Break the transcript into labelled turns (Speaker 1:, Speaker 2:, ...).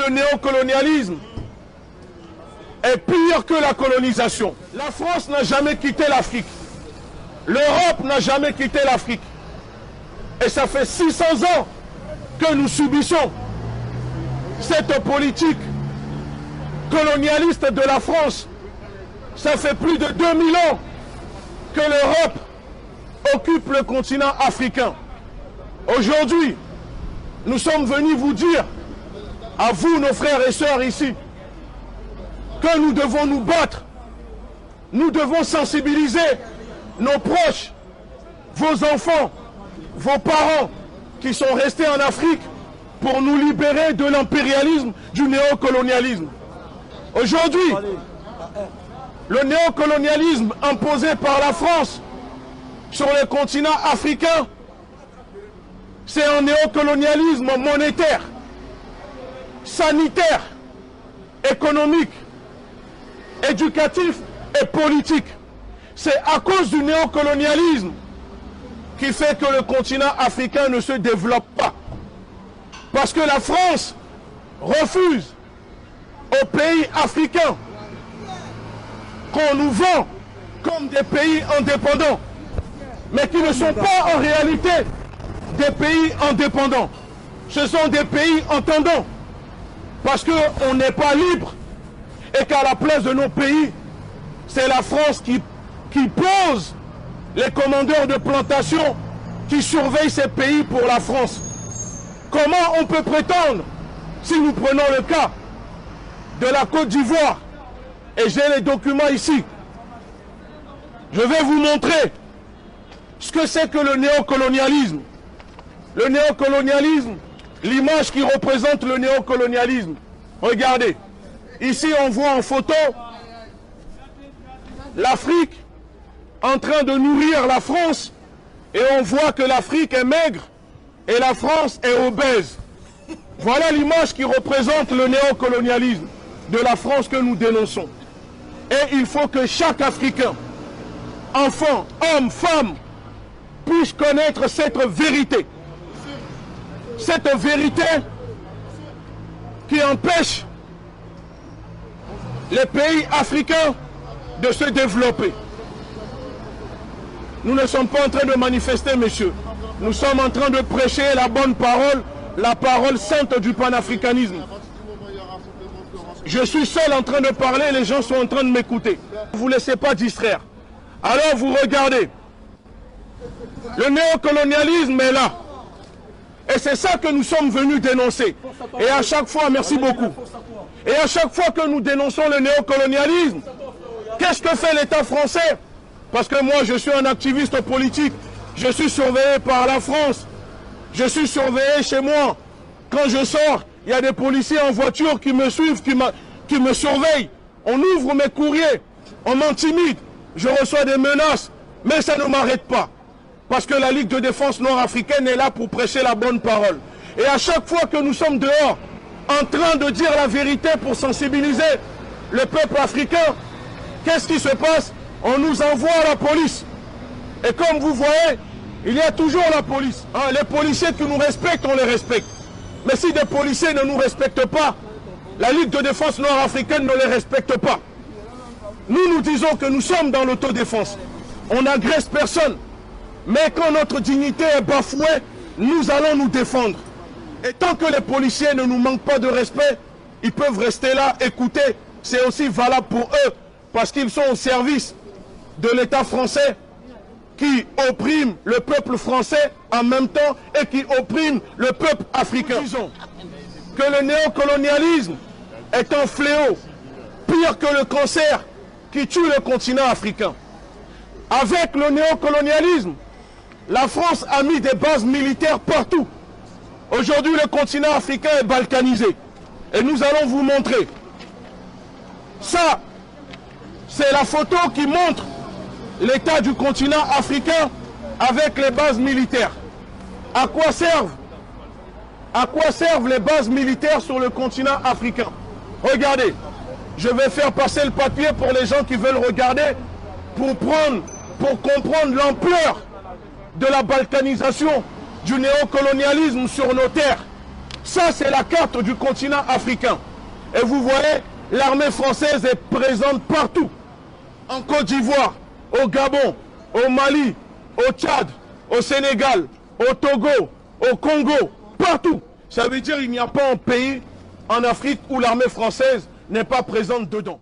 Speaker 1: le néocolonialisme est pire que la colonisation. La France n'a jamais quitté l'Afrique. L'Europe n'a jamais quitté l'Afrique. Et ça fait 600 ans que nous subissons cette politique colonialiste de la France. Ça fait plus de 2000 ans que l'Europe occupe le continent africain. Aujourd'hui, nous sommes venus vous dire, à vous, nos frères et sœurs ici, que nous devons nous battre. Nous devons sensibiliser nos proches, vos enfants, vos parents qui sont restés en Afrique pour nous libérer de l'impérialisme, du néocolonialisme. Aujourd'hui, le néocolonialisme imposé par la France sur le continent africain, c'est un néocolonialisme monétaire, sanitaire, économique, éducatif et politique. C'est à cause du néocolonialisme qui fait que le continent africain ne se développe pas. Parce que la France refuse aux pays africains qu'on nous vend comme des pays indépendants, mais qui ne sont pas en réalité des pays indépendants. Ce sont des pays entendants, parce qu'on n'est pas libre et qu'à la place de nos pays, c'est la France qui pose les commandeurs de plantation qui surveillent ces pays pour la France. Comment on peut prétendre, si nous prenons le cas de la Côte d'Ivoire, et j'ai les documents ici, je vais vous montrer ce que c'est que le néocolonialisme. Le néocolonialisme, l'image qui représente le néocolonialisme. Regardez, ici on voit en photo l'Afrique en train de nourrir la France, et on voit que l'Afrique est maigre et la France est obèse. Voilà l'image qui représente le néocolonialisme de la France que nous dénonçons. Et il faut que chaque Africain, enfant, homme, femme, puisse connaître cette vérité. Cette vérité qui empêche les pays africains de se développer. Nous ne sommes pas en train de manifester, messieurs. Nous sommes en train de prêcher la bonne parole, la parole sainte du panafricanisme. Je suis seul en train de parler, les gens sont en train de m'écouter. Ne vous laissez pas distraire. Alors vous regardez. Le néocolonialisme est là. Et c'est ça que nous sommes venus dénoncer. Et à chaque fois, merci beaucoup. Et à chaque fois que nous dénonçons le néocolonialisme, qu'est-ce que fait l'État français? Parce que moi, je suis un activiste politique. Je suis surveillé par la France. Je suis surveillé chez moi. Quand je sors, il y a des policiers en voiture qui me suivent, qui me surveillent. On ouvre mes courriers. On m'intimide. Je reçois des menaces. Mais ça ne m'arrête pas. Parce que la Ligue de défense nord-africaine est là pour prêcher la bonne parole. Et à chaque fois que nous sommes dehors, en train de dire la vérité pour sensibiliser le peuple africain, qu'est-ce qui se passe? On nous envoie à la police. Et comme vous voyez, il y a toujours la police. Hein, les policiers qui nous respectent, on les respecte. Mais si des policiers ne nous respectent pas, la Ligue de défense nord-africaine ne les respecte pas. Nous disons que nous sommes dans l'autodéfense. On n'agresse personne. Mais quand notre dignité est bafouée, nous allons nous défendre. Et tant que les policiers ne nous manquent pas de respect, ils peuvent rester là, écouter. C'est aussi valable pour eux, parce qu'ils sont au service de l'État français qui opprime le peuple français en même temps et qui opprime le peuple africain. Disons que le néocolonialisme est un fléau, pire que le cancer qui tue le continent africain. Avec le néocolonialisme, la France a mis des bases militaires partout. Aujourd'hui, le continent africain est balkanisé. Et nous allons vous montrer. Ça, c'est la photo qui montre l'état du continent africain avec les bases militaires. À quoi servent les bases militaires sur le continent africain? Regardez, je vais faire passer le papier pour les gens qui veulent regarder, pour comprendre l'ampleur de la balkanisation, du néocolonialisme sur nos terres. Ça, c'est la carte du continent africain. Et vous voyez, l'armée française est présente partout. En Côte d'Ivoire, au Gabon, au Mali, au Tchad, au Sénégal, au Togo, au Congo, partout. Ça veut dire qu'il n'y a pas un pays en Afrique où l'armée française n'est pas présente dedans.